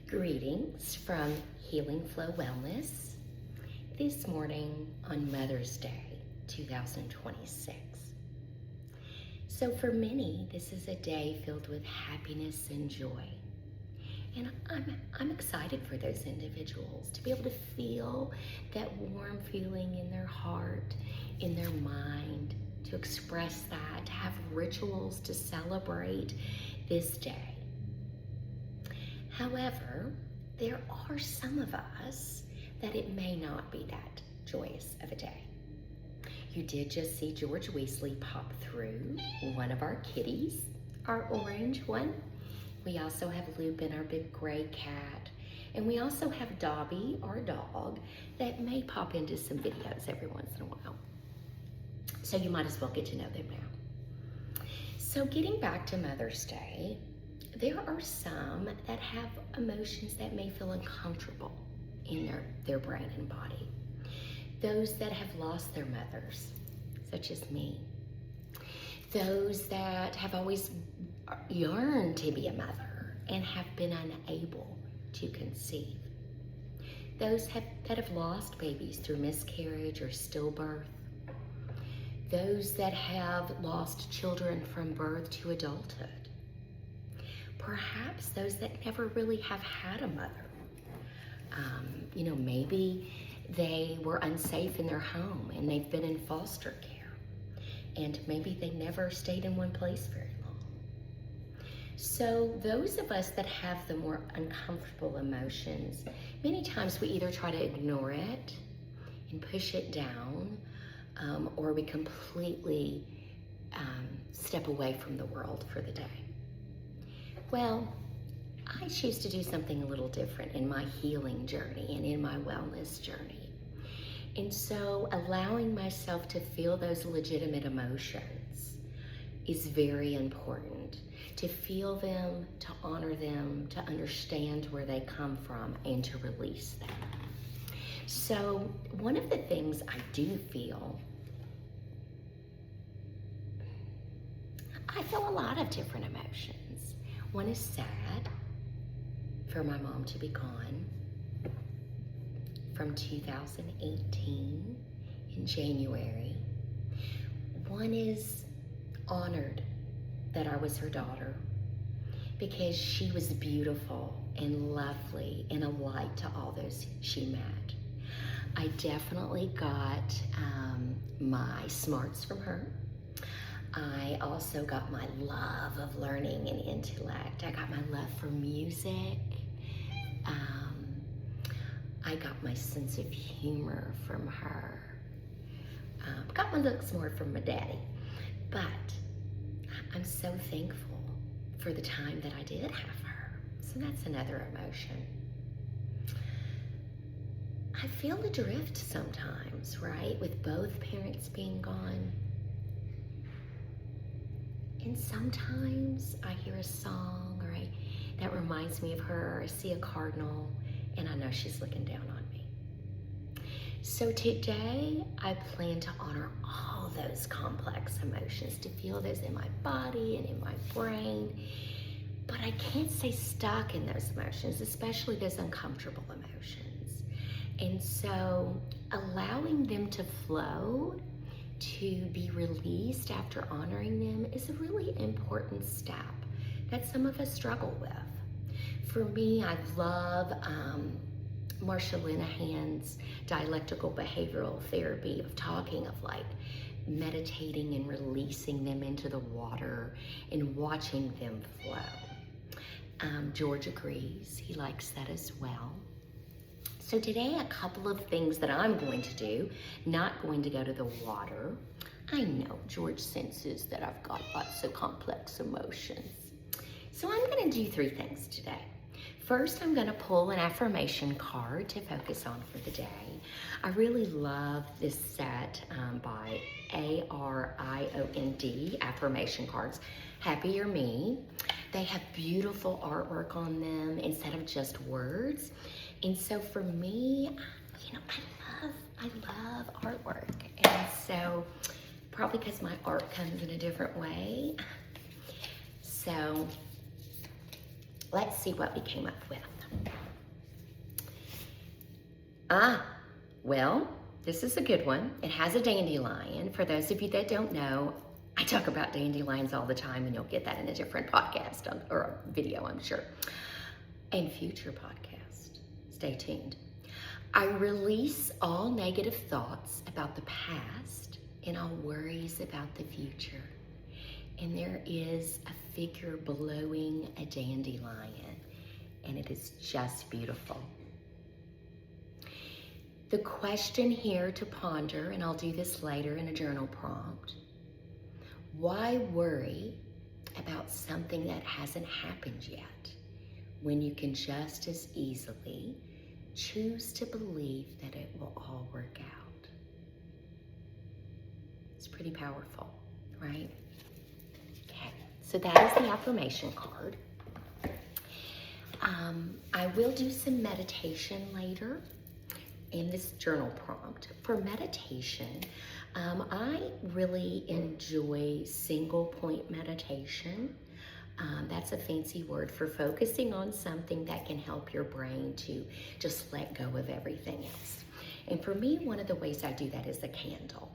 Greetings from Healing Flow Wellness this morning on Mother's Day 2026. So for many, this is a day filled with happiness and joy. And I'm excited for those individuals to be able to feel that warm feeling in their heart, in their mind, to express that, to have rituals to celebrate this day. However, there are some of us that it may not be that joyous of a day. You did just see George Weasley pop through, one of our kitties, our orange one. We also have Lupin, our big gray cat. And we also have Dobby, our dog, that may pop into some videos every once in a while. So you might as well get to know them now. So getting back to Mother's Day, there are some that have emotions that may feel uncomfortable in their brain and body. Those that have lost their mothers, such as me. Those that have always yearned to be a mother and have been unable to conceive. Those that have lost babies through miscarriage or stillbirth. Those that have lost children from birth to adulthood. Perhaps those that never really have had a mother. Maybe they were unsafe in their home and they've been in foster care. And maybe they never stayed in one place very long. So those of us that have the more uncomfortable emotions, many times we either try to ignore it and push it down, or we completely step away from the world for the day. Well, I choose to do something a little different in my healing journey and in my wellness journey. And so allowing myself to feel those legitimate emotions is very important. To feel them, to honor them, to understand where they come from, and to release them. So one of the things I do feel, I feel a lot of different emotions. One is sad for my mom to be gone from 2018 in January. One is honored that I was her daughter because she was beautiful and lovely and a light to all those she met. I definitely got my smarts from her. I also got my love of learning and intellect. I got my love for music. I got my sense of humor from her. Got my looks more from my daddy. But I'm so thankful for the time that I did have her. So that's another emotion. I feel adrift sometimes, right? With both parents being gone. And sometimes I hear a song that reminds me of her, or I see a cardinal, and I know she's looking down on me. So today, I plan to honor all those complex emotions, to feel those in my body and in my brain. But I can't stay stuck in those emotions, especially those uncomfortable emotions. And so allowing them to flow, to be released after honoring them, is a really important step that some of us struggle with. For me, I love Marsha Linehan's dialectical behavioral therapy of talking of meditating and releasing them into the water and watching them flow. George agrees, he likes that as well. So today, a couple of things that I'm going to do, not going to go to the water. I know George senses that I've got lots of complex emotions. So I'm gonna do 3 things today. First, I'm gonna pull an affirmation card to focus on for the day. I really love this set by ARIOND, affirmation cards, Happier Me. They have beautiful artwork on them instead of just words. And so for me, I love artwork. And so probably because my art comes in a different way. So let's see what we came up with. Ah, well, this is a good one. It has a dandelion. For those of you that don't know, I talk about dandelions all the time, and you'll get that in a different podcast or a video, I'm sure, and future podcast. Stay tuned. I release all negative thoughts about the past and all worries about the future. And there is a figure blowing a dandelion, and it is just beautiful. The question here to ponder, and I'll do this later in a journal prompt, why worry about something that hasn't happened yet when you can just as easily choose to believe that it will all work out? It's pretty powerful, right? Okay, so that is the affirmation card. I will do some meditation later in this journal prompt. For meditation, I really enjoy single point meditation. That's a fancy word for focusing on something that can help your brain to just let go of everything else. And for me, one of the ways I do that is a candle.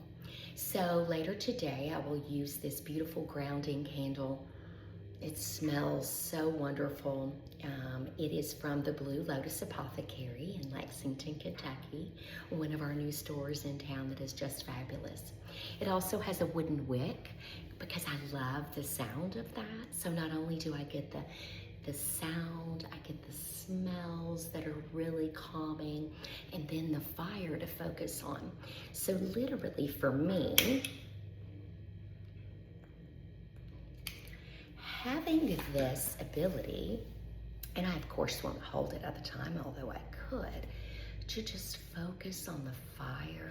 So later today, I will use this beautiful grounding candle. It smells so wonderful. It is from the Blue Lotus Apothecary in Lexington, Kentucky, one of our new stores in town that is just fabulous. It also has a wooden wick because I love the sound of that. So not only do I get the sound, I get the smells that are really calming, and then the fire to focus on. So literally for me, having this ability, and I of course won't hold it at the time, although I could, to just focus on the fire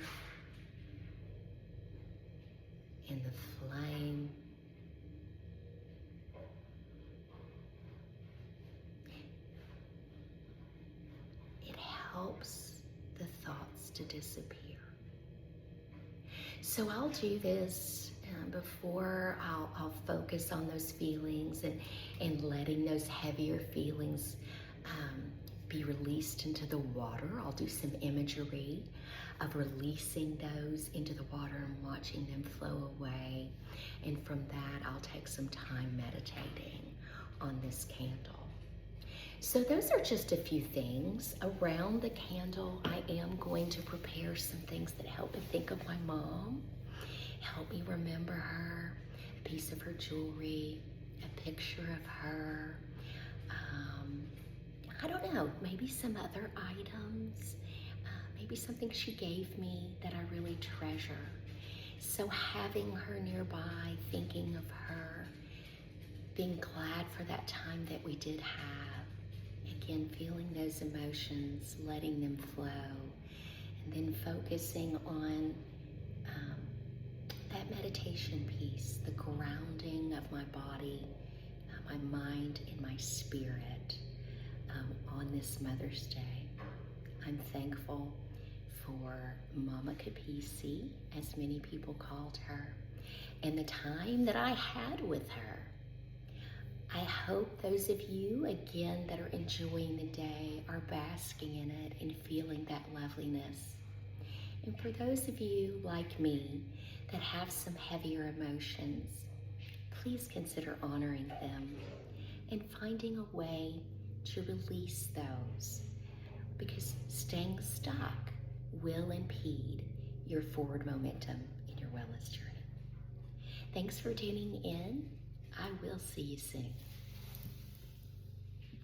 and the flame. It helps the thoughts to disappear. So I'll do this before I'll focus on those feelings and letting those heavier feelings be released into the water. I'll do some imagery of releasing those into the water and watching them flow away. And from that, I'll take some time meditating on this candle. So those are just a few things. Around the candle, I am going to prepare some things that help me think of my mom, help me remember her, a piece of her jewelry, a picture of her, I don't know, maybe some other items, maybe something she gave me that I really treasure. So having her nearby, thinking of her, being glad for that time that we did have, again, feeling those emotions, letting them flow, and then focusing on that meditation piece, the grounding of my body, my mind, and my spirit on this Mother's Day. I'm thankful for Mama Capisi, as many people called her, and the time that I had with her. I hope those of you, again, that are enjoying the day are basking in it and feeling that loveliness. And for those of you, like me, that have some heavier emotions, please consider honoring them and finding a way to release those, because staying stuck will impede your forward momentum in your wellness journey. Thanks for tuning in. I will see you soon.